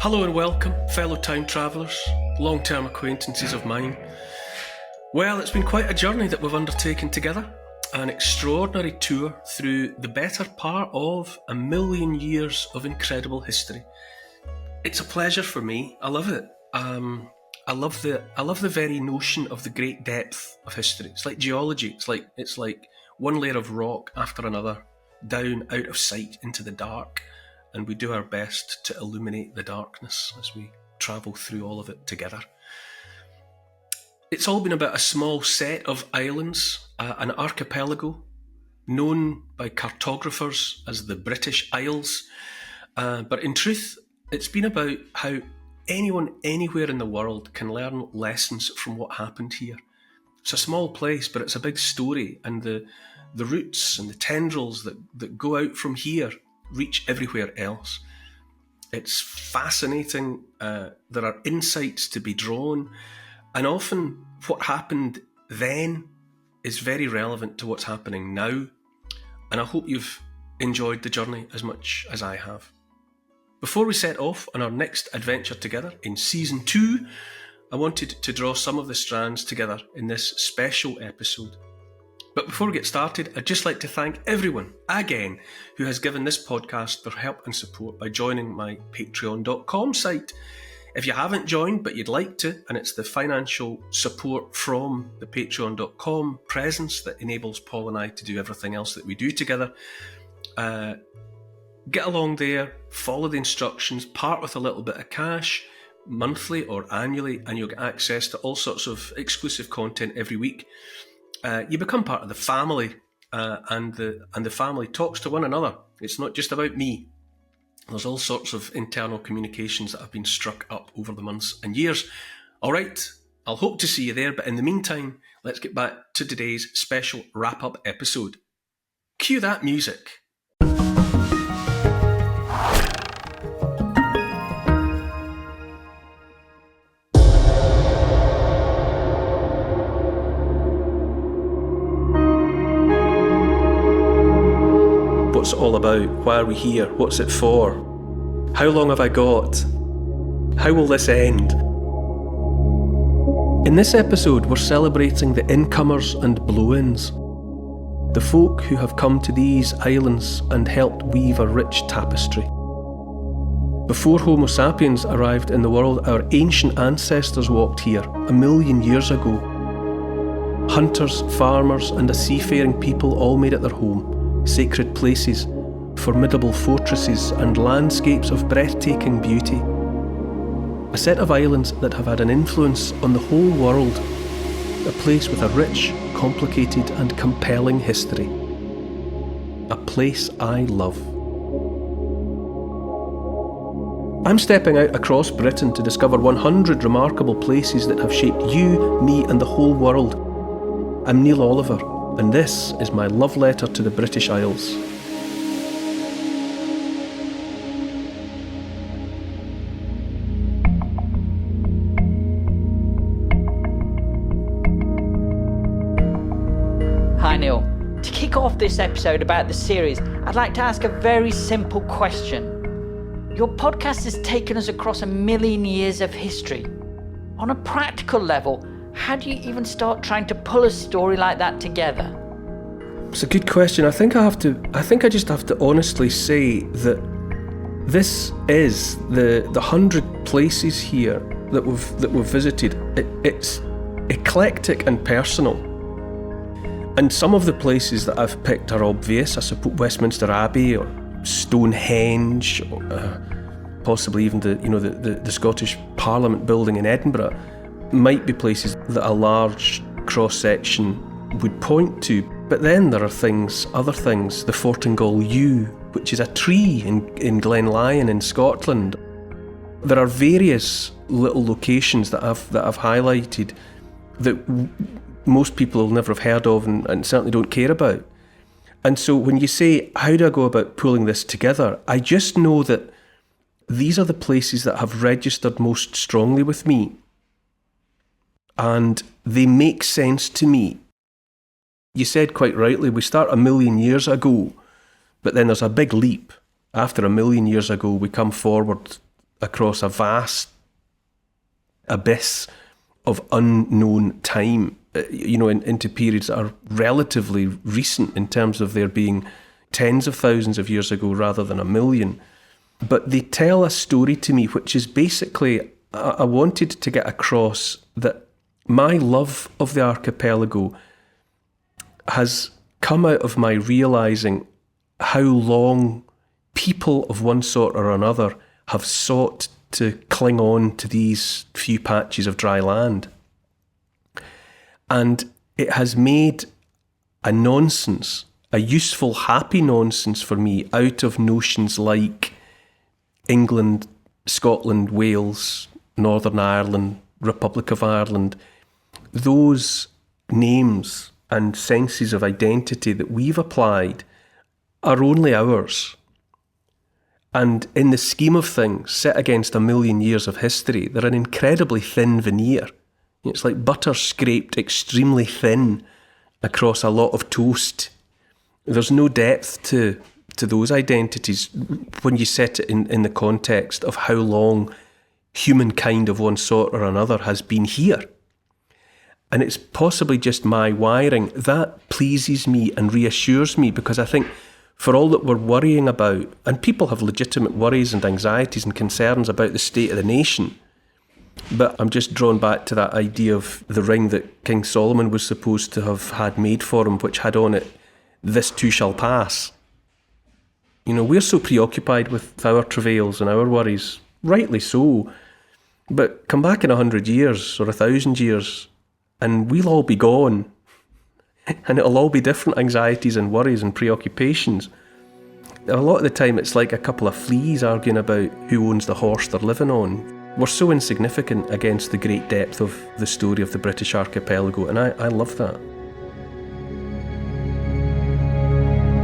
Hello and welcome, fellow time travellers, long-term acquaintances of mine. Well, it's been quite a journey that we've undertaken together, an extraordinary tour through the better part of 1,000,000 years of incredible history. It's a pleasure for me. I love it. I love the very notion of the great depth of history. It's like geology. It's like one layer of rock after another, down out of sight into the dark. And we do our best to illuminate the darkness as we travel through all of it together. It's all been about a small set of islands, an archipelago, known by cartographers as the British Isles. But in truth, it's been about how anyone anywhere in the world can learn lessons from what happened here. It's a small place, but it's a big story, and the roots and the tendrils that go out from here reach everywhere else. It's fascinating. There are insights to be drawn, and often what happened then is very relevant to what's happening now. And I hope you've enjoyed the journey as much as I have. Before we set off on our next adventure together in Season 2, I wanted to draw some of the strands together in this special episode. But before we get started, I'd just like to thank everyone, again, who has given this podcast their help and support by joining my patreon.com site. If you haven't joined, but you'd like to, and it's the financial support from the patreon.com presence that enables Paul and I to do everything else that we do together, get along there, follow the instructions, part with a little bit of cash, monthly or annually, and you'll get access to all sorts of exclusive content every week. You become part of the family, and the family talks to one another. It's not just about me. There's all sorts of internal communications that have been struck up over the months and years. All right, I'll hope to see you there, but in the meantime, let's get back to today's special wrap-up episode. Cue that music. What's it all about? Why are we here? What's it for? How long have I got? How will this end? In this episode, we're celebrating the incomers and blow-ins, the folk who have come to these islands and helped weave a rich tapestry. Before Homo sapiens arrived in the world, our ancient ancestors walked here 1,000,000 years ago. Hunters, farmers, and a seafaring people all made it their home. Sacred places, formidable fortresses, and landscapes of breathtaking beauty. A set of islands that have had an influence on the whole world. A place with a rich, complicated, and compelling history. A place I love. I'm stepping out across Britain to discover 100 remarkable places that have shaped you, me, and the whole world. I'm Neil Oliver, and this is my love letter to the British Isles. Hi Neil. To kick off this episode about the series, I'd like to ask a very simple question. Your podcast has taken us across 1,000,000 years of history. On a practical level, how do you even start trying to pull a story like that together? It's a good question. I think I just have to honestly say that this is the 100 places here that we've visited. It's eclectic and personal. And some of the places that I've picked are obvious. I suppose Westminster Abbey or Stonehenge, or possibly even the Scottish Parliament building in Edinburgh might be places that a large cross-section would point to. But then there are other things, the Fortingall Yew, which is a tree in Glen Lyon in Scotland. There are various little locations that I've highlighted that most people will never have heard of and certainly don't care about. And so when you say, how do I go about pulling this together? I just know that these are the places that have registered most strongly with me. And they make sense to me. You said quite rightly, we start 1,000,000 years ago, but then there's a big leap. After 1,000,000 years ago, we come forward across a vast abyss of unknown time, into periods that are relatively recent in terms of there being tens of thousands of years ago rather than a million. But they tell a story to me, which is basically, I wanted to get across that my love of the archipelago has come out of my realising how long people of one sort or another have sought to cling on to these few patches of dry land. And it has made a nonsense, a useful, happy nonsense for me out of notions like England, Scotland, Wales, Northern Ireland, Republic of Ireland. Those names and senses of identity that we've applied are only ours. And in the scheme of things, set against a million years of history, they're an incredibly thin veneer. It's like butter scraped extremely thin across a lot of toast. There's no depth to those identities when you set it in the context of how long humankind of one sort or another has been here. And it's possibly just my wiring. That pleases me and reassures me, because I think for all that we're worrying about, and people have legitimate worries and anxieties and concerns about the state of the nation, but I'm just drawn back to that idea of the ring that King Solomon was supposed to have had made for him, which had on it, "This too shall pass." We're so preoccupied with our travails and our worries, rightly so, but come back in 100 years or 1,000 years and we'll all be gone. And it'll all be different anxieties and worries and preoccupations. A lot of the time it's like a couple of fleas arguing about who owns the horse they're living on. We're so insignificant against the great depth of the story of the British archipelago, and I love that.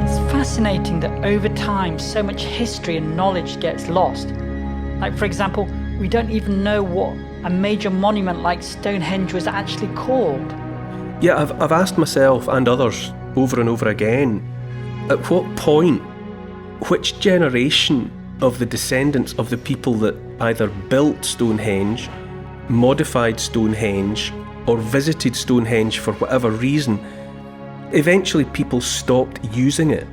It's fascinating that over time so much history and knowledge gets lost. Like, for example, we don't even know what a major monument like Stonehenge was actually called. Yeah, I've asked myself and others over and over again, at what point, which generation of the descendants of the people that either built Stonehenge, modified Stonehenge, or visited Stonehenge for whatever reason, eventually people stopped using it.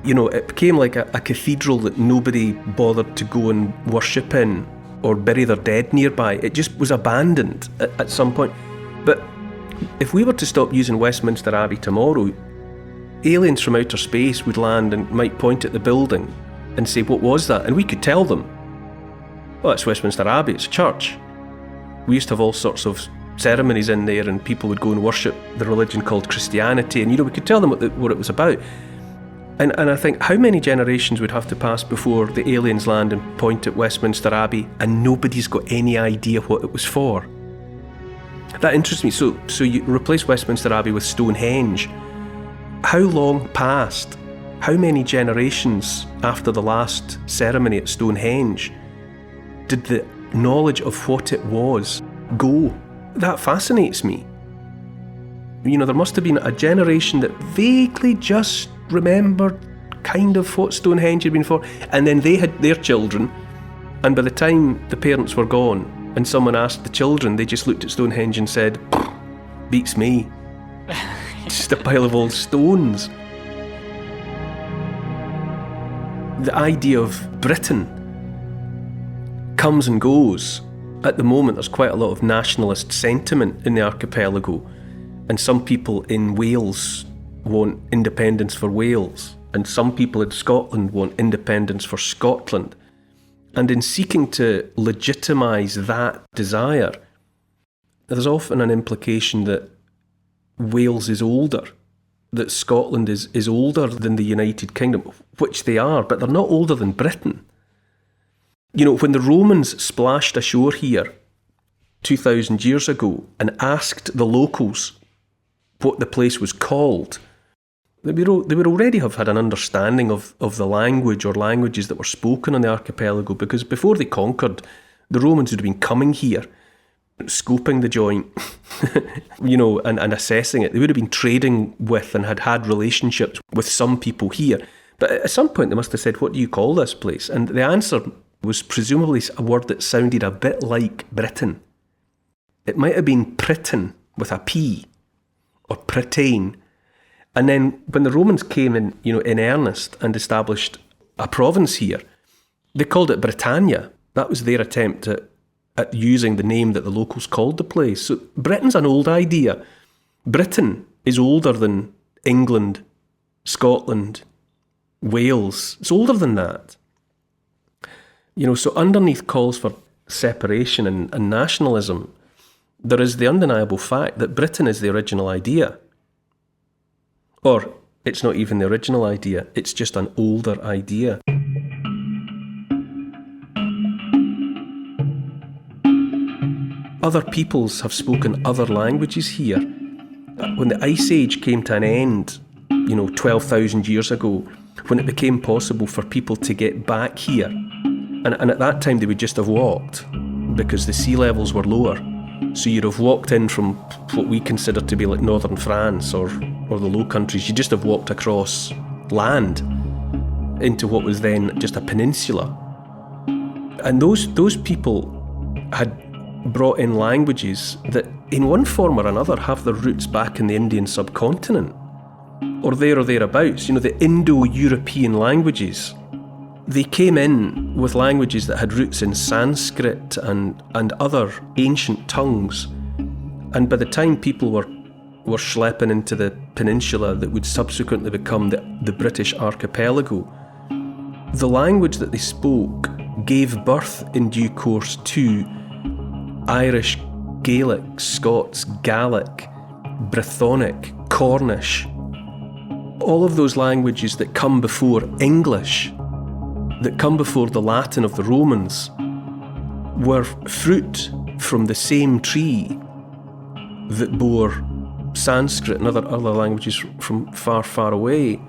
It became like a cathedral that nobody bothered to go and worship in or bury their dead nearby. It just was abandoned at some point. But if we were to stop using Westminster Abbey tomorrow, aliens from outer space would land and might point at the building and say, "What was that?" And we could tell them, "Oh, it's Westminster Abbey, it's a church. We used to have all sorts of ceremonies in there and people would go and worship the religion called Christianity." And we could tell them what it was about. And I think how many generations would have to pass before the aliens land and point at Westminster Abbey and nobody's got any idea what it was for? That interests me. So you replace Westminster Abbey with Stonehenge. How long passed? How many generations after the last ceremony at Stonehenge did the knowledge of what it was go? That fascinates me. There must have been a generation that vaguely just remembered kind of what Stonehenge had been for, and then they had their children, and by the time the parents were gone and someone asked the children, they just looked at Stonehenge and said, "Beats me." Just a pile of old stones. The idea of Britain comes and goes. At the moment, there's quite a lot of nationalist sentiment in the archipelago, and some people in Wales want independence for Wales, and some people in Scotland want independence for Scotland. And in seeking to legitimise that desire, there's often an implication that Wales is older, that Scotland is older than the United Kingdom, which they are, but they're not older than Britain. When the Romans splashed ashore here 2,000 years ago and asked the locals what the place was called, they would already have had an understanding of the language or languages that were spoken on the archipelago, because before they conquered, the Romans would have been coming here, scoping the joint, and assessing it. They would have been trading with and had relationships with some people here. But at some point they must have said, "What do you call this place?" And the answer was presumably a word that sounded a bit like Britain. It might have been Pritain with a P, or Pritain. And then when the Romans came in, in earnest and established a province here, they called it Britannia. That was their attempt at using the name that the locals called the place. So Britain's an old idea. Britain is older than England, Scotland, Wales. It's older than that. So underneath calls for separation and nationalism, there is the undeniable fact that Britain is the original idea. Or it's not even the original idea, it's just an older idea. Other peoples have spoken other languages here. When the Ice Age came to an end, 12,000 years ago, when it became possible for people to get back here, and at that time they would just have walked, because the sea levels were lower. So you'd have walked in from what we consider to be like northern France or the Low Countries. You just have walked across land into what was then just a peninsula. And those people had brought in languages that in one form or another have their roots back in the Indian subcontinent, or there or thereabouts. The Indo-European languages. They came in with languages that had roots in Sanskrit and other ancient tongues. And by the time people were schlepping into the peninsula that would subsequently become the British archipelago, the language that they spoke gave birth in due course to Irish, Gaelic, Scots, Gaelic, Brythonic, Cornish. All of those languages that come before English, that come before the Latin of the Romans, were fruit from the same tree that bore Sanskrit and other languages from far, far away.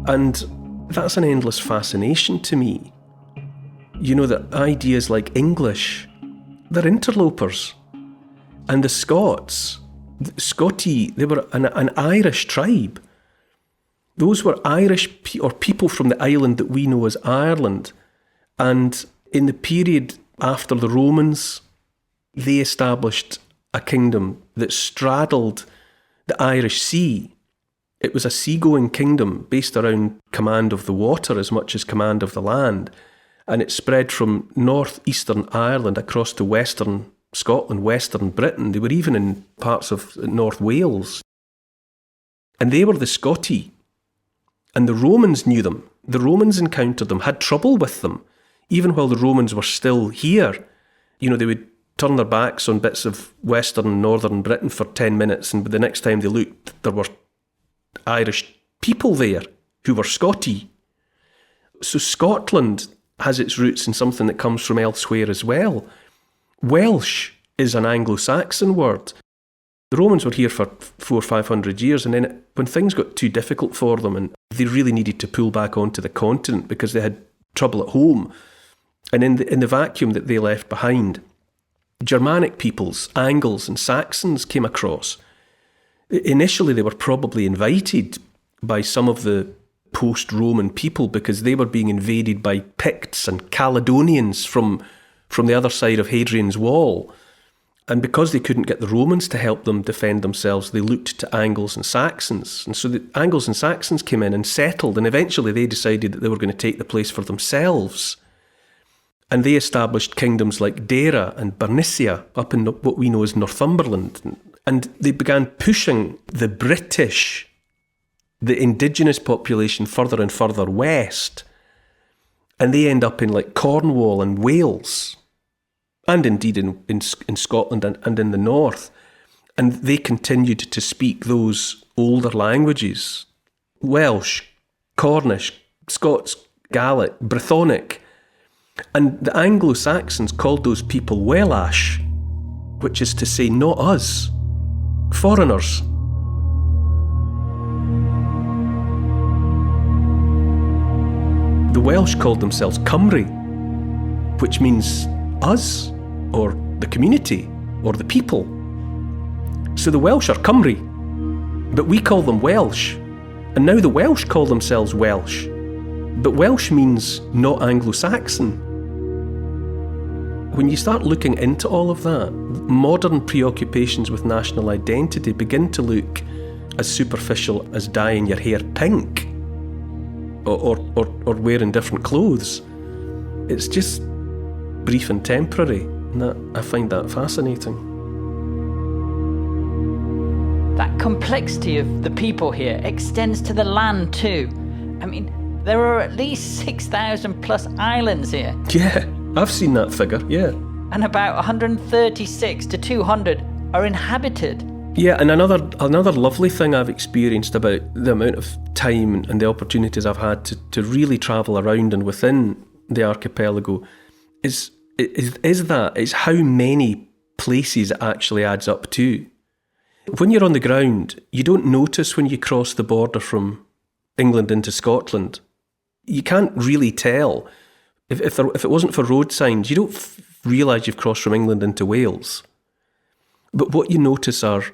And that's an endless fascination to me. That ideas like English, they're interlopers. And the Scotty, they were an Irish tribe. Those were Irish or people from the island that we know as Ireland. And in the period after the Romans, they established a kingdom that straddled the Irish Sea. It was a seagoing kingdom based around command of the water as much as command of the land. And it spread from northeastern Ireland across to western Scotland, western Britain. They were even in parts of North Wales. And they were the Scotty. And the Romans knew them. The Romans encountered them, had trouble with them. Even while the Romans were still here, they would turn their backs on bits of western and northern Britain for 10 minutes, and the next time they looked, there were Irish people there who were Scotty. So Scotland has its roots in something that comes from elsewhere as well. Welsh is an Anglo-Saxon word. The Romans were here for 400 or 500 years, and then when things got too difficult for them and they really needed to pull back onto the continent because they had trouble at home, and in the vacuum that they left behind, Germanic peoples, Angles and Saxons came across. Initially, they were probably invited by some of the post-Roman people because they were being invaded by Picts and Caledonians from the other side of Hadrian's Wall. And because they couldn't get the Romans to help them defend themselves, they looked to Angles and Saxons. And so the Angles and Saxons came in and settled, and eventually they decided that they were going to take the place for themselves. And they established kingdoms like Deira and Bernicia up in what we know as Northumberland. And they began pushing the British, the indigenous population, further and further west. And they end up in like Cornwall and Wales, and indeed in Scotland and in the north. And they continued to speak those older languages: Welsh, Cornish, Scots, Gaelic, Brythonic. And the Anglo-Saxons called those people Welash, which is to say, not us, foreigners. The Welsh called themselves Cymru, which means us, or the community, or the people. So the Welsh are Cymru, but we call them Welsh. And now the Welsh call themselves Welsh, but Welsh means not Anglo-Saxon. when you start looking into all of that, modern preoccupations with national identity begin to look as superficial as dyeing your hair pink or wearing different clothes. It's just brief and temporary, and I find that fascinating. That complexity of the people here extends to the land too. I mean, there are at least 6,000 plus islands here. Yeah, I've seen that figure, yeah. And about 136 to 200 are inhabited. Yeah, and another lovely thing I've experienced about the amount of time and the opportunities I've had to really travel around and within the archipelago is that it's how many places it actually adds up to. When you're on the ground, you don't notice when you cross the border from England into Scotland. You can't really tell. If it wasn't for road signs, you don't realise you've crossed from England into Wales. But what you notice are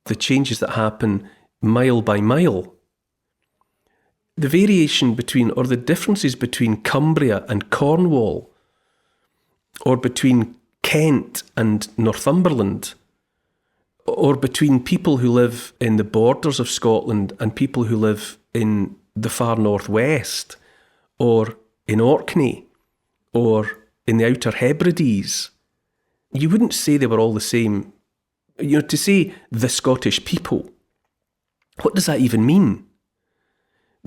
the changes that happen mile by mile. The variation between, or the differences between Cumbria and Cornwall, or between Kent and Northumberland, or between people who live in the borders of Scotland and people who live in the far northwest, or in Orkney, or in the Outer Hebrides. You wouldn't say they were all the same. You know, to say the Scottish people, what does that even mean?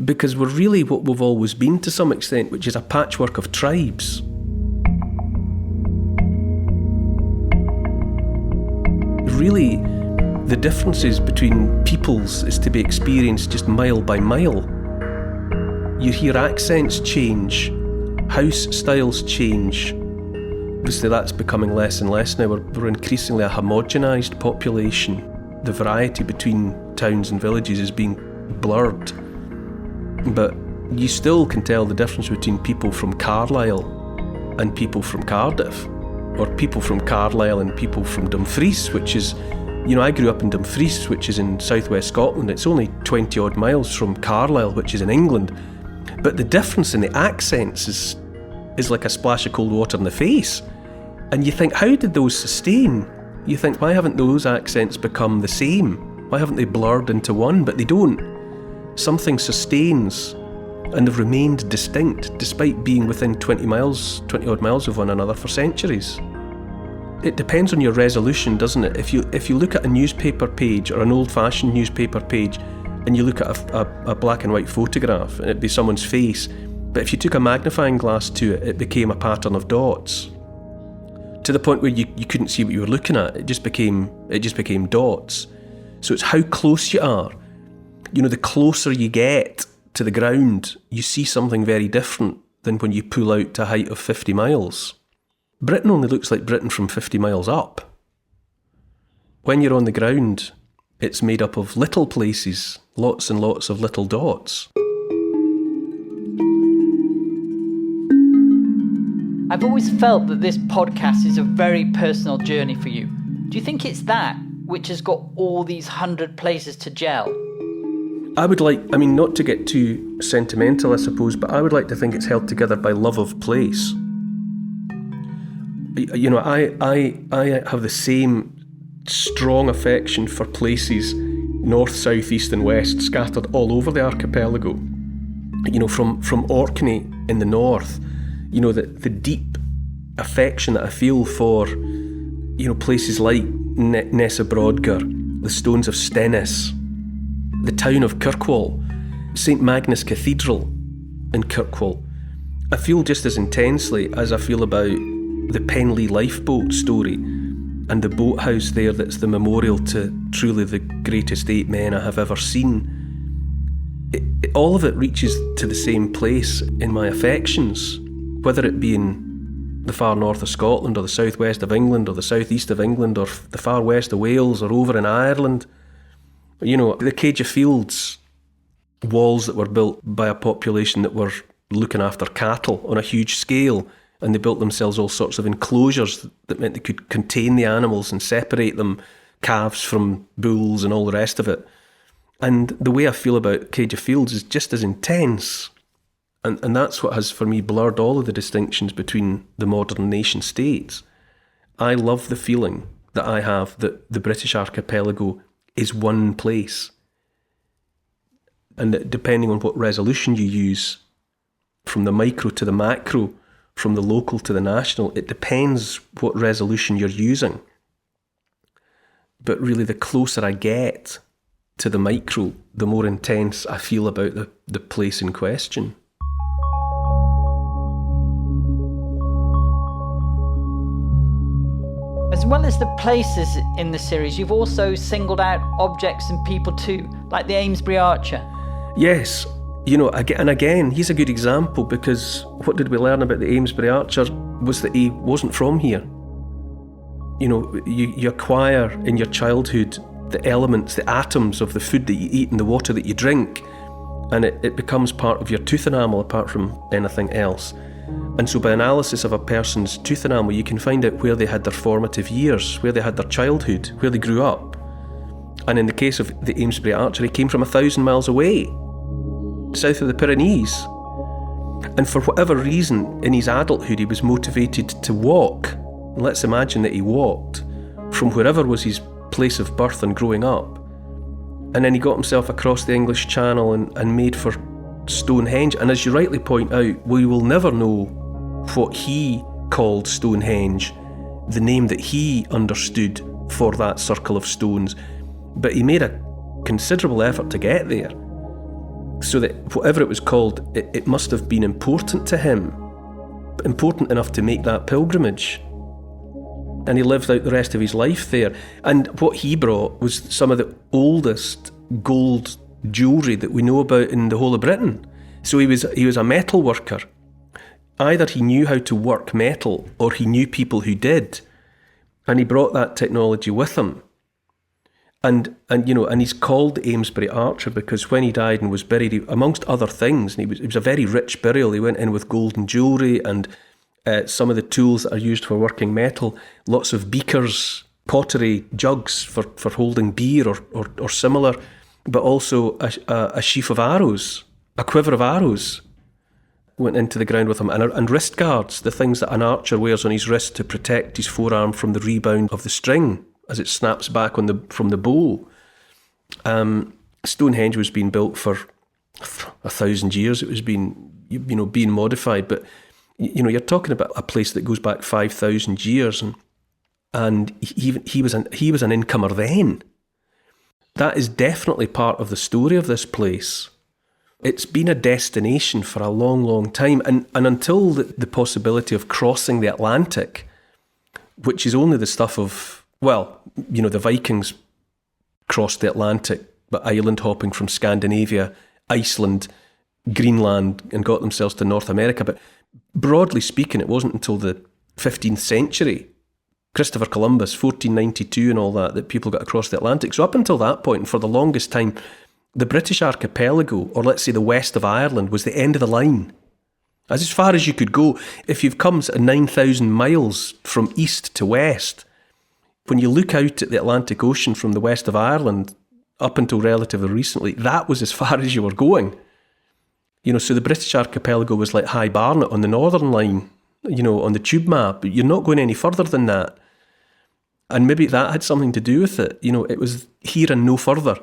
Because we're really what we've always been to some extent, which is a patchwork of tribes. Really, the differences between peoples is to be experienced just mile by mile. You hear accents change, house styles change. Obviously that's becoming less and less now. We're increasingly a homogenised population. The variety between towns and villages is being blurred. But you still can tell the difference between people from Carlisle and people from Cardiff, or people from Carlisle and people from Dumfries, which is, you know, I grew up in Dumfries, which is in southwest Scotland. It's only 20 odd miles from Carlisle, which is in England. But the difference in the accents is like a splash of cold water in the face. And you think, how did those sustain? You think, why haven't those accents become the same? Why haven't they blurred into one? But they don't. Something sustains, and they've remained distinct despite being within 20 odd miles of one another for centuries. It depends on your resolution, doesn't it? If you look at a newspaper page or an old-fashioned newspaper page and you look at a black and white photograph and it'd be someone's face, but if you took a magnifying glass to it, it became a pattern of dots. To the point where you couldn't see what you were looking at. It just became dots. So it's how close you are. You know, the closer you get to the ground, you see something very different than when you pull out to a height of 50 miles. Britain only looks like Britain from 50 miles up. When you're on the ground, it's made up of little places, lots and lots of little dots. I've always felt that this podcast is a very personal journey for you. Do you think it's that which has got all these 100 places to gel? I would like, not to get too sentimental, I suppose, but I would like to think it's held together by love of place. You know, I have the same strong affection for places north, south, east and west scattered all over the archipelago. You know, from Orkney in the north, you know, the deep affection that I feel for, you know, places like Nessa Brodgar, the Stones of Stennis, the town of Kirkwall, St Magnus Cathedral in Kirkwall. I feel just as intensely as I feel about the Penlee lifeboat story and the boathouse there that's the memorial to truly the greatest 8 men I have ever seen. All of it reaches to the same place in my affections, whether it be in the far north of Scotland or the southwest of England or the southeast of England or the far west of Wales or over in Ireland. You know, the Cage of Fields walls that were built by a population that were looking after cattle on a huge scale, and they built themselves all sorts of enclosures that meant they could contain the animals and separate them, calves from bulls and all the rest of it. And the way I feel about Cage of Fields is just as intense. And that's what has, for me, blurred all of the distinctions between the modern nation states. I love the feeling that I have that the British archipelago is one place. And that depending on what resolution you use, from the micro to the macro, from the local to the national, it depends what resolution you're using. But really, the closer I get to the micro, the more intense I feel about the place in question. As well as the places in the series, you've also singled out objects and people too, like the Amesbury Archer. Yes, and again, he's a good example, because what did we learn about the Amesbury Archer was that he wasn't from here. You acquire in your childhood the elements, the atoms of the food that you eat and the water that you drink, and it becomes part of your tooth enamel apart from anything else. And so by analysis of a person's tooth enamel, you can find out where they had their formative years, where they had their childhood, where they grew up. And in the case of the Amesbury Archer, he came from 1,000 miles away, south of the Pyrenees. And for whatever reason, in his adulthood, he was motivated to walk. And let's imagine that he walked from wherever was his place of birth and growing up. And then he got himself across the English Channel and made for Stonehenge. And as you rightly point out, we will never know what he called Stonehenge, the name that he understood for that circle of stones. But he made a considerable effort to get there, so that whatever it was called, it must have been important to him, important enough to make that pilgrimage. And he lived out the rest of his life there. And what he brought was some of the oldest gold jewellery that we know about in the whole of Britain. So he was a metal worker. Either he knew how to work metal, or he knew people who did. And he brought that technology with him. And he's called the Amesbury Archer because when he died and was buried, amongst other things, and it was a very rich burial. He went in with golden jewellery and some of the tools that are used for working metal, lots of beakers, pottery, jugs for holding beer or similar, but also a sheaf of arrows, a quiver of arrows went into the ground with him, and wrist guards, the things that an archer wears on his wrist to protect his forearm from the rebound of the string as it snaps back from the bow. Stonehenge was being built for 1,000 years. It was being modified, but you're talking about a place that goes back 5,000 years, and he was an incomer then. That is definitely part of the story of this place. It's been a destination for a long, long time, and until the possibility of crossing the Atlantic, which is only the stuff of, the Vikings crossed the Atlantic, but island hopping from Scandinavia, Iceland, Greenland, and got themselves to North America. But broadly speaking, it wasn't until the 15th century, Christopher Columbus, 1492 and all that people got across the Atlantic. So up until that point, and for the longest time, the British archipelago, or let's say the west of Ireland, was the end of the line. As far as you could go. If you've come 9,000 miles from east to west, when you look out at the Atlantic Ocean from the west of Ireland, up until relatively recently, that was as far as you were going. So the British archipelago was like High Barnet on the Northern Line, on the tube map. You're not going any further than that. And maybe that had something to do with it. It was here and no further.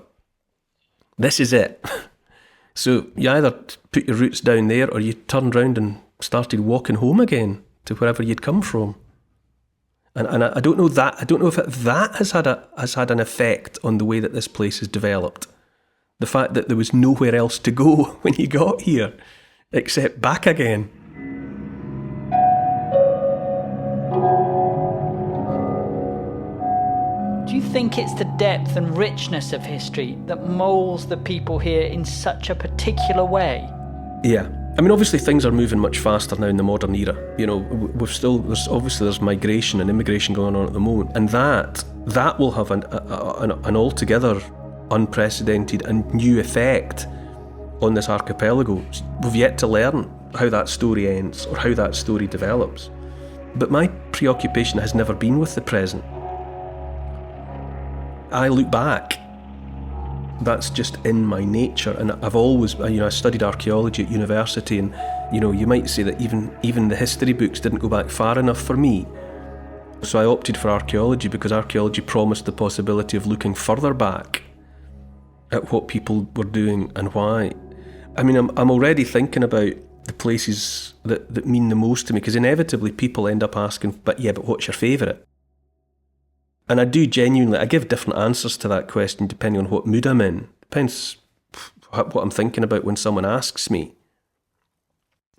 This is it. So you either put your roots down there, or you turned round and started walking home again to wherever you'd come from. And I don't know that. I don't know if that has had an effect on the way that this place has developed. The fact that there was nowhere else to go when you got here, except back again. Do you think it's the depth and richness of history that moulds the people here in such a particular way? Yeah. Obviously things are moving much faster now in the modern era. There's migration and immigration going on at the moment, and that will have an altogether unprecedented and new effect on this archipelago. We've yet to learn how that story ends or how that story develops. But my preoccupation has never been with the present. I look back. That's just in my nature, and I've always, I studied archaeology at university, and you might say that even the history books didn't go back far enough for me. So I opted for archaeology because archaeology promised the possibility of looking further back at what people were doing and why. I mean, I'm already thinking about the places that mean the most to me, because inevitably people end up asking, but what's your favourite? And I do genuinely, I give different answers to that question depending on what mood I'm in. Depends what I'm thinking about when someone asks me.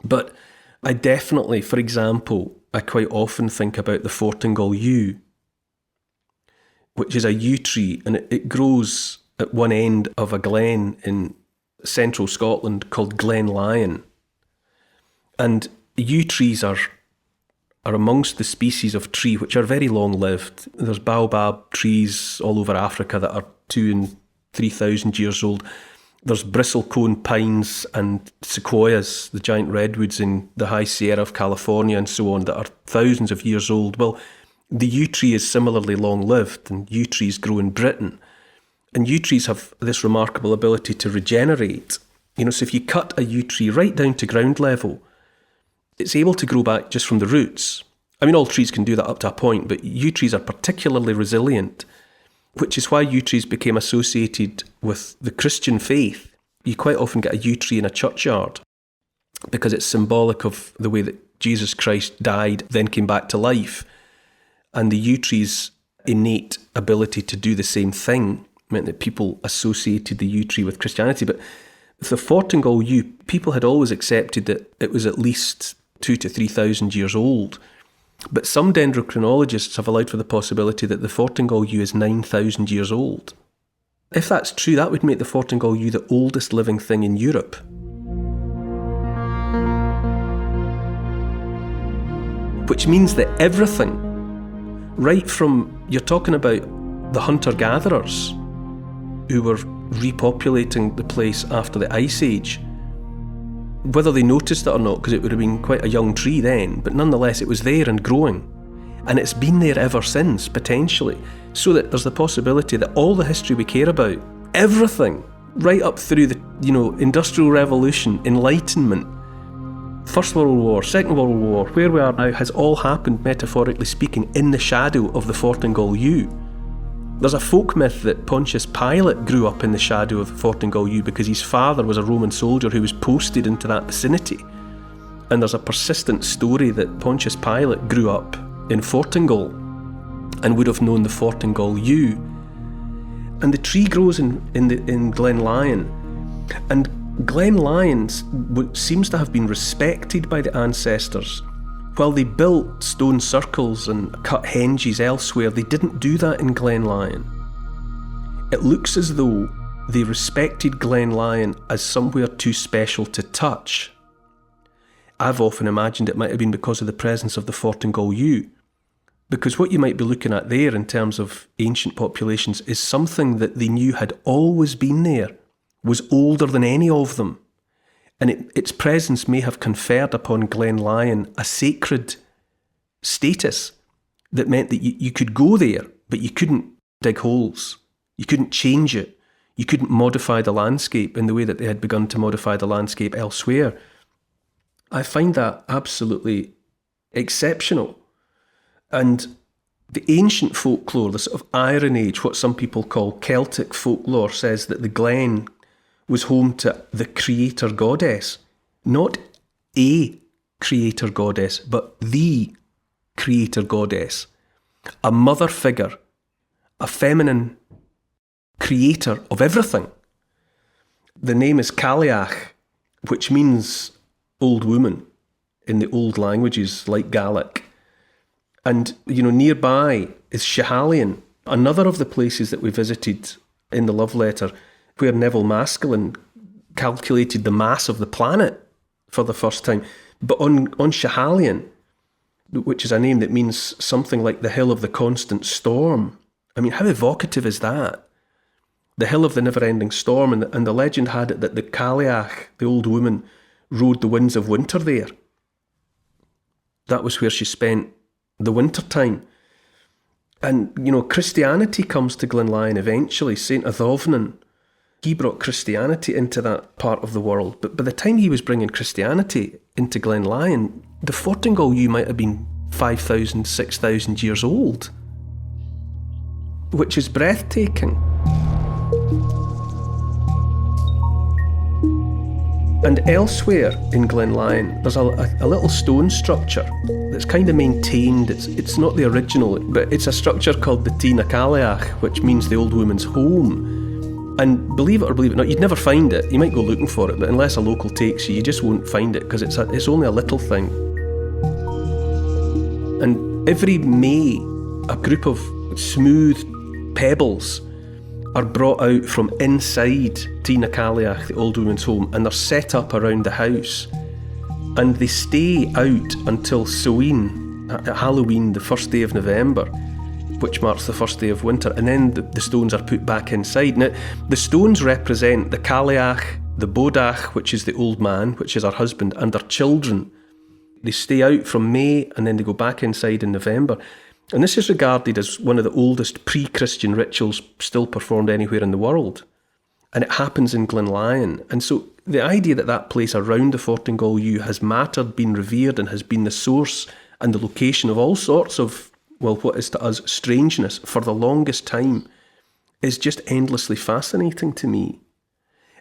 But I definitely, for example, I quite often think about the Fortingall yew, which is a yew tree, and it grows at one end of a glen in central Scotland called Glen Lyon. And yew trees are amongst the species of tree which are very long-lived. There's baobab trees all over Africa that are 2,000 and 3,000 years old. There's bristlecone pines and sequoias, the giant redwoods in the High Sierra of California and so on, that are thousands of years old. Well, the yew tree is similarly long-lived, and yew trees grow in Britain. And yew trees have this remarkable ability to regenerate. So if you cut a yew tree right down to ground level, it's able to grow back just from the roots. I mean, all trees can do that up to a point, but yew trees are particularly resilient, which is why yew trees became associated with the Christian faith. You quite often get a yew tree in a churchyard because it's symbolic of the way that Jesus Christ died, then came back to life. And the yew tree's innate ability to do the same thing meant that people associated the yew tree with Christianity. But with the Fortingall yew, people had always accepted that it was at least 2,000 to 3,000 years old. But some dendrochronologists have allowed for the possibility that the Fortingall yew is 9,000 years old. If that's true, that would make the Fortingall yew the oldest living thing in Europe. Which means that everything, right from, you're talking about the hunter-gatherers who were repopulating the place after the Ice Age, whether they noticed it or not, because it would have been quite a young tree then, but nonetheless it was there and growing. And it's been there ever since, potentially. So that there's the possibility that all the history we care about, everything, right up through the, Industrial Revolution, Enlightenment, First World War, Second World War, where we are now, has all happened, metaphorically speaking, in the shadow of the Fortingall yew. There's a folk myth that Pontius Pilate grew up in the shadow of the Fortingall yew because his father was a Roman soldier who was posted into that vicinity. And there's a persistent story that Pontius Pilate grew up in Fortingall and would have known the Fortingall yew. And the tree grows in Glen Lyon. And Glen Lyon seems to have been respected by the ancestors. While they built stone circles and cut henges elsewhere, they didn't do that in Glen Lyon. It looks as though they respected Glen Lyon as somewhere too special to touch. I've often imagined it might have been because of the presence of the Fortingall yew. Because what you might be looking at there in terms of ancient populations is something that they knew had always been there, was older than any of them. And its presence may have conferred upon Glen Lyon a sacred status that meant that you could go there, but you couldn't dig holes. You couldn't change it. You couldn't modify the landscape in the way that they had begun to modify the landscape elsewhere. I find that absolutely exceptional. And the ancient folklore, the sort of Iron Age, what some people call Celtic folklore, says that the Glen was home to the creator goddess. Not a creator goddess, but the creator goddess. A mother figure, a feminine creator of everything. The name is Cailleach, which means old woman in the old languages like Gaelic. And, nearby is Halligan, another of the places that we visited in the love letter, where Neville Maskelyne calculated the mass of the planet for the first time. But on Halligan, which is a name that means something like the hill of the constant storm. I mean, how evocative is that? The hill of the never-ending storm, and the legend had it that the Cailleach, the old woman, rode the winds of winter there. That was where she spent the winter time. And, Christianity comes to Glen Lyon eventually. St. Athofnan, he brought Christianity into that part of the world. But by the time he was bringing Christianity into Glen Lyon, the Fortingall yew might have been 5,000, 6,000 years old, which is breathtaking. And elsewhere in Glenlyon, there's a little stone structure that's kind of maintained. It's not the original, but it's a structure called the Tí na Cailleach, which means the old woman's home. And believe it or believe it not, you'd never find it. You might go looking for it, but unless a local takes you, you just won't find it because it's only a little thing. And every May, a group of smooth pebbles are brought out from inside Tí na Cailleach, the old woman's home, and they're set up around the house. And they stay out until Samhain, at Halloween, the first day of November, which marks the first day of winter, and then the stones are put back inside. Now, the stones represent the Cailleach, the Bodach, which is the old man, which is her husband, and their children. They stay out from May, and then they go back inside in November. And this is regarded as one of the oldest pre-Christian rituals still performed anywhere in the world. And it happens in Glenlyon. And so the idea that place around the Fortingall Yew has mattered, been revered, and has been the source and the location of all sorts of, well, what is to us strangeness for the longest time is just endlessly fascinating to me.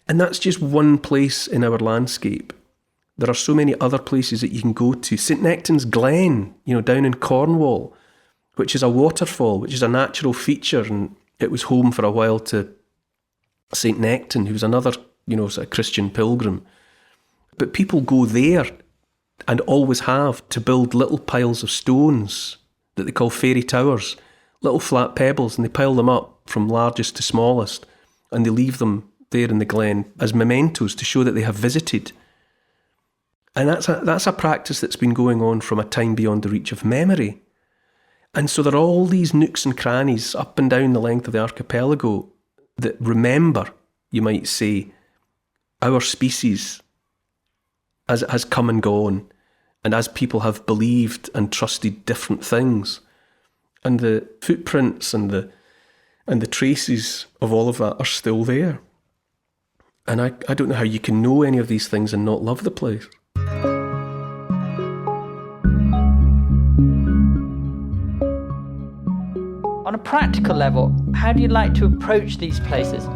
And that's just one place in our landscape. There are so many other places that you can go to. St Nectan's Glen, down in Cornwall, which is a waterfall, which is a natural feature, and it was home for a while to St Nectan, who was another, sort of Christian pilgrim. But people go there, and always have, to build little piles of stones that they call fairy towers, little flat pebbles, and they pile them up from largest to smallest, and they leave them there in the glen as mementos to show that they have visited. And that's a practice that's been going on from a time beyond the reach of memory. And so there are all these nooks and crannies up and down the length of the archipelago that remember, you might say, our species as it has come and gone, and as people have believed and trusted different things. And the footprints and the traces of all of that are still there. And I don't know how you can know any of these things and not love the place. On a practical level, how do you like to approach these places?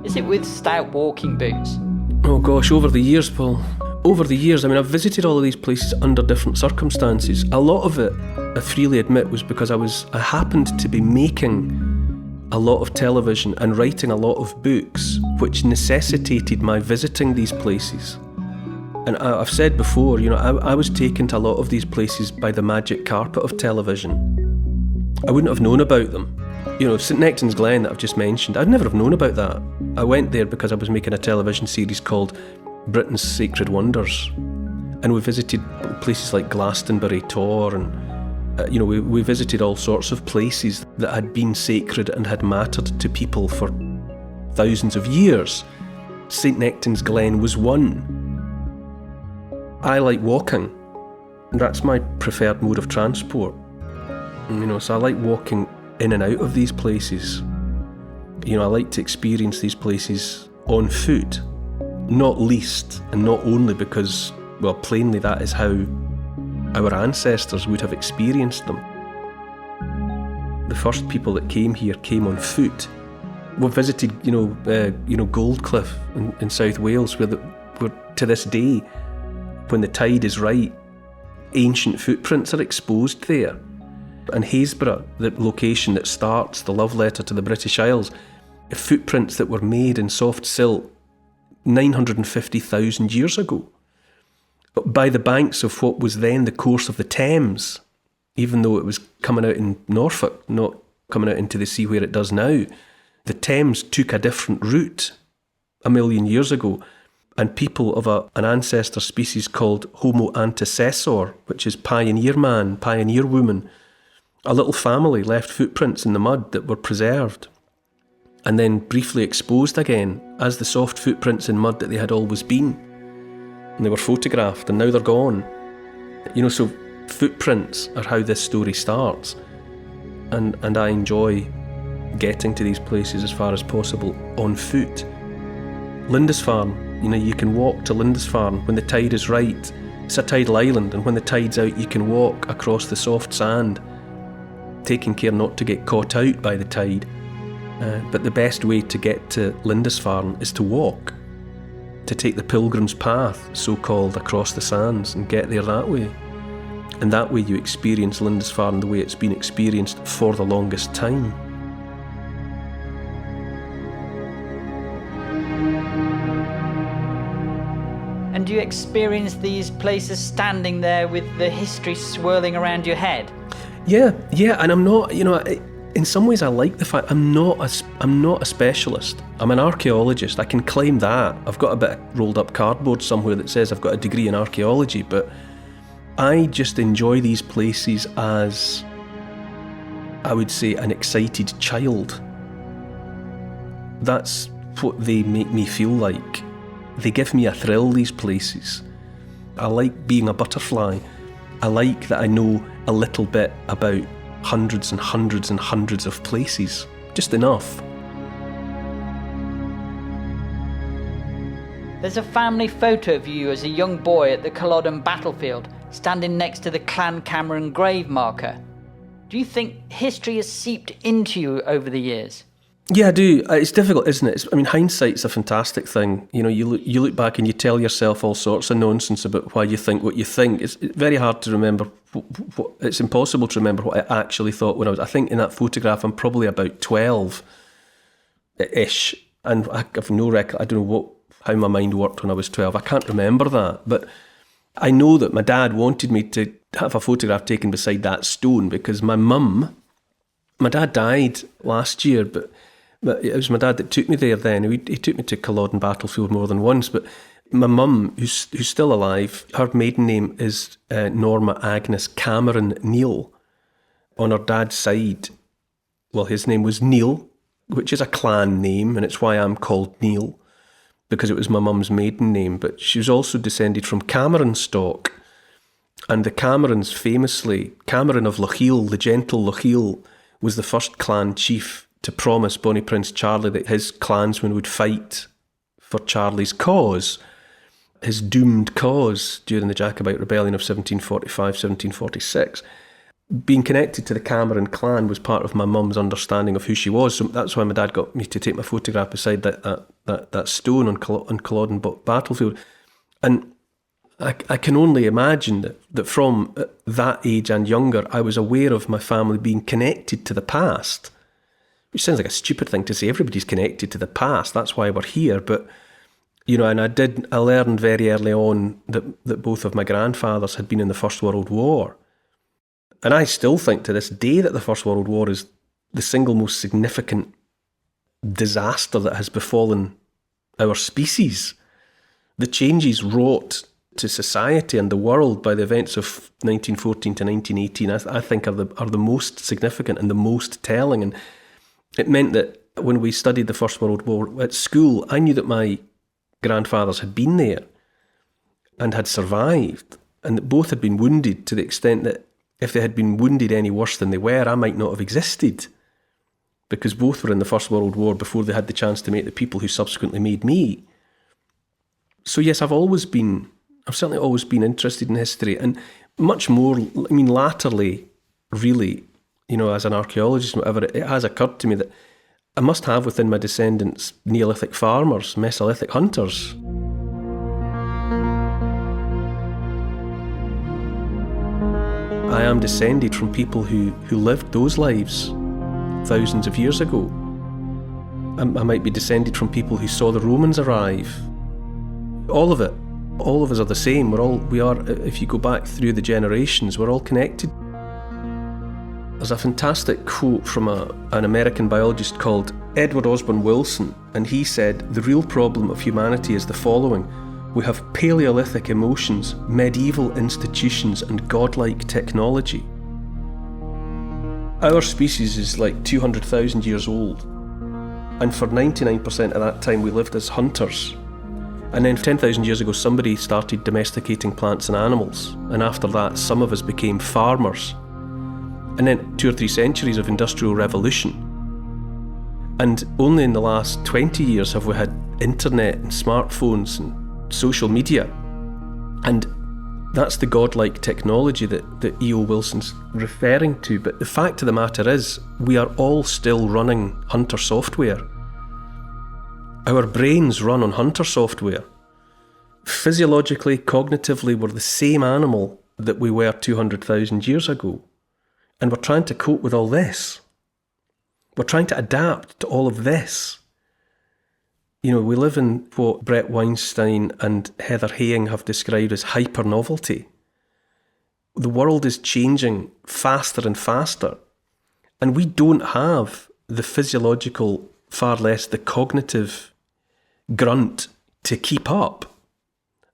Is it with stout walking boots? Oh gosh, over the years, Paul. Over the years, I've visited all of these places under different circumstances. A lot of it, I freely admit, was because I happened to be making a lot of television and writing a lot of books, which necessitated my visiting these places. And I've said before, I was taken to a lot of these places by the magic carpet of television. I wouldn't have known about them. St Nectan's Glen that I've just mentioned, I'd never have known about that. I went there because I was making a television series called Britain's Sacred Wonders. And we visited places like Glastonbury, Tor, and we visited all sorts of places that had been sacred and had mattered to people for thousands of years. St Nectan's Glen was one. I like walking. That's my preferred mode of transport. So I like walking in and out of these places. I like to experience these places on foot, not least and not only because, well, plainly that is how our ancestors would have experienced them. The first people that came here came on foot. We've visited, Goldcliff in South Wales, where to this day, when the tide is right, ancient footprints are exposed there. And Haysborough, the location that starts the love letter to the British Isles, footprints that were made in soft silt 950,000 years ago by the banks of what was then the course of the Thames, even though it was coming out in Norfolk, not coming out into the sea where it does now. The Thames took a different route 1 million years ago, and people of an ancestor species called Homo antecessor, which is pioneer man, pioneer woman, a little family left footprints in the mud that were preserved and then briefly exposed again as the soft footprints in mud that they had always been. And they were photographed and now they're gone. So footprints are how this story starts. And I enjoy getting to these places as far as possible on foot. Lindisfarne, you can walk to Lindisfarne when the tide is right It's a tidal island, and when the tide's out you can walk across the soft sand, taking care not to get caught out by the tide. But the best way to get to Lindisfarne is to walk, to take the pilgrim's path, so-called, across the sands and get there that way. And that way you experience Lindisfarne the way it's been experienced for the longest time. And do you experience these places standing there with the history swirling around your head? Yeah, and I'm not, in some ways I like the fact I'm not a specialist. I'm an archaeologist. I can claim that. I've got a bit of rolled up cardboard somewhere that says I've got a degree in archaeology, but I just enjoy these places as, I would say, an excited child. That's what they make me feel like. They give me a thrill, these places. I like being a butterfly. I like that I know a little bit about hundreds and hundreds and hundreds of places. Just enough. There's a family photo of you as a young boy at the Culloden battlefield, standing next to the Clan Cameron grave marker. Do you think history has seeped into you over the years? Yeah, I do. It's difficult, isn't it? Hindsight's a fantastic thing. You look back and you tell yourself all sorts of nonsense about why you think what you think. It's very hard to remember. It's impossible to remember what I actually thought when I think in that photograph I'm probably about 12-ish. And I have no record. I don't know how my mind worked when I was 12. I can't remember that. But I know that my dad wanted me to have a photograph taken beside that stone because my dad died last year, but it was my dad that took me there then. He took me to Culloden battlefield more than once, but my mum, who's still alive, her maiden name is Norma Agnes Cameron Neil. On her dad's side, well, his name was Neil, which is a clan name, and it's why I'm called Neil, because it was my mum's maiden name, but she was also descended from Cameron stock. And the Camerons famously, Cameron of Lochiel, the gentle Lochiel, was the first clan chief to promise Bonnie Prince Charlie that his clansmen would fight for Charlie's cause, his doomed cause during the Jacobite Rebellion of 1745-1746. Being connected to the Cameron clan was part of my mum's understanding of who she was, so that's why my dad got me to take my photograph beside that stone on Culloden battlefield. And I can only imagine that from that age and younger, I was aware of my family being connected to the past, which sounds like a stupid thing to say. Everybody's connected to the past. That's why we're here. But, and I learned very early on that both of my grandfathers had been in the First World War. And I still think to this day that the First World War is the single most significant disaster that has befallen our species. The changes wrought to society and the world by the events of 1914 to 1918, I think are the most significant and the most telling. And it meant that when we studied the First World War at school, I knew that my grandfathers had been there and had survived, and that both had been wounded to the extent that if they had been wounded any worse than they were, I might not have existed, because both were in the First World War before they had the chance to make the people who subsequently made me. So yes, I've certainly always been interested in history, and much more, latterly, really, as an archaeologist and whatever, it has occurred to me that I must have within my descendants Neolithic farmers, Mesolithic hunters. I am descended from people who lived those lives thousands of years ago. I might be descended from people who saw the Romans arrive. All of it. All of us are the same. We are, if you go back through the generations, we're all connected. There's a fantastic quote from an American biologist called Edward Osborne Wilson, and he said, "The real problem of humanity is the following. We have Paleolithic emotions, medieval institutions, and godlike technology." Our species is like 200,000 years old, and for 99% of that time we lived as hunters. And then 10,000 years ago somebody started domesticating plants and animals, and after that some of us became farmers. And then 2 or 3 centuries of industrial revolution. And only in the last 20 years have we had internet and smartphones and social media. And That's the godlike technology that E.O. Wilson's referring to. But the fact of the matter is, we are all still running Hunter software. Our brains run on Hunter software. Physiologically, cognitively, we're the same animal that we were 200,000 years ago. And we're trying to cope with all this. We're trying to adapt to all of this. You know, we live in what Brett Weinstein and Heather Heying have described as hyper-novelty. The world is changing faster and faster, and we don't have the physiological, far less the cognitive grunt to keep up.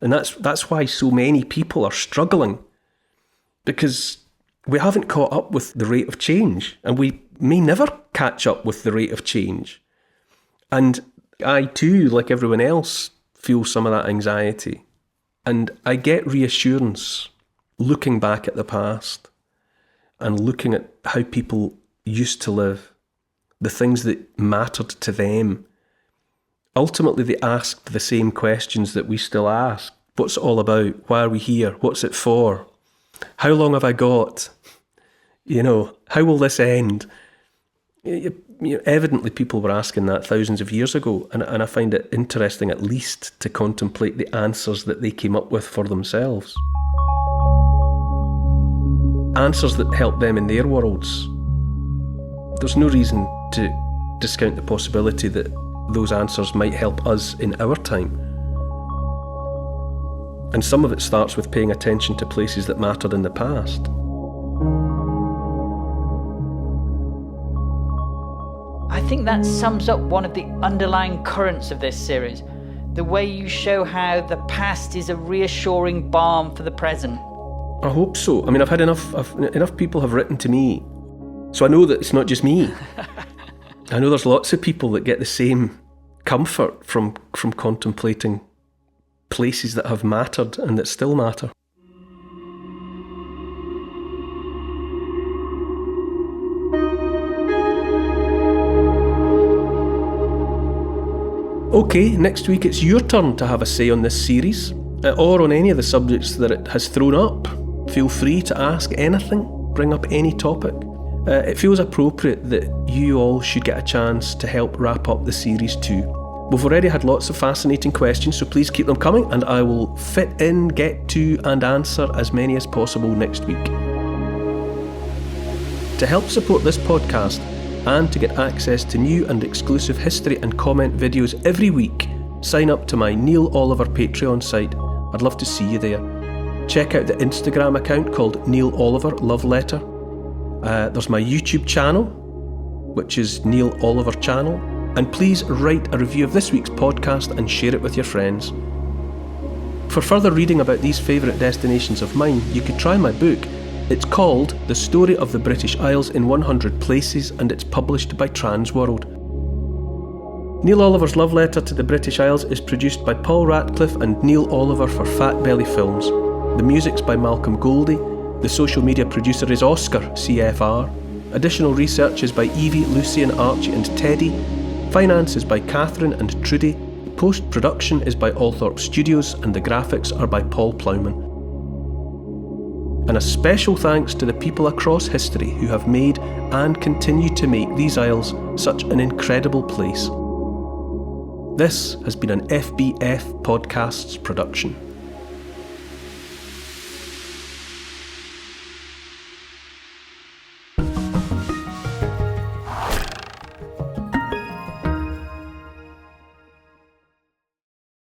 And that's why so many people are struggling, because we haven't caught up with the rate of change, and we may never catch up with the rate of change. And I too, like everyone else, feel some of that anxiety. And I get reassurance looking back at the past and looking at how people used to live, the things that mattered to them. Ultimately, they asked the same questions that we still ask. What's it all about? Why are we here? What's it for? How long have I got? You know, how will this end? Evidently people were asking that thousands of years ago, and I find it interesting at least to contemplate the answers that they came up with for themselves. Answers that help them in their worlds. There's no reason to discount the possibility that those answers might help us in our time. And some of it starts with paying attention to places that mattered in the past. I think that sums up one of the underlying currents of this series. The way you show how the past is a reassuring balm for the present. I hope so. I mean, I've had enough people have written to me, so I know that it's not just me. I know there's lots of people that get the same comfort from contemplating places that have mattered and that still matter. Okay, next week it's your turn to have a say on this series, or on any of the subjects that it has thrown up. Feel free to ask anything, bring up any topic. It feels appropriate that you all should get a chance to help wrap up the series too. We've already had lots of fascinating questions, so please keep them coming, and I will fit in, get to, and answer as many as possible next week. To help support this podcast, and to get access to new and exclusive history and comment videos every week, sign up to my Neil Oliver Patreon site. I'd love to see you there. Check out the Instagram account called Neil Oliver Love Letter. There's my YouTube channel, which is Neil Oliver Channel. And please write a review of this week's podcast and share it with your friends. For further reading about these favourite destinations of mine, you could try my book. It's called The Story of the British Isles in 100 Places, and it's published by Transworld. Neil Oliver's Love Letter to the British Isles is produced by Paul Ratcliffe and Neil Oliver for Fat Belly Films. The music's by Malcolm Goldie. The social media producer is Oscar, CFR. Additional research is by Evie, Lucian, Archie and Teddy. Finance is by Catherine and Trudy. Post-production is by Althorpe Studios, and the graphics are by Paul Plowman. And a special thanks to the people across history who have made and continue to make these isles such an incredible place. This has been an FBF Podcasts production.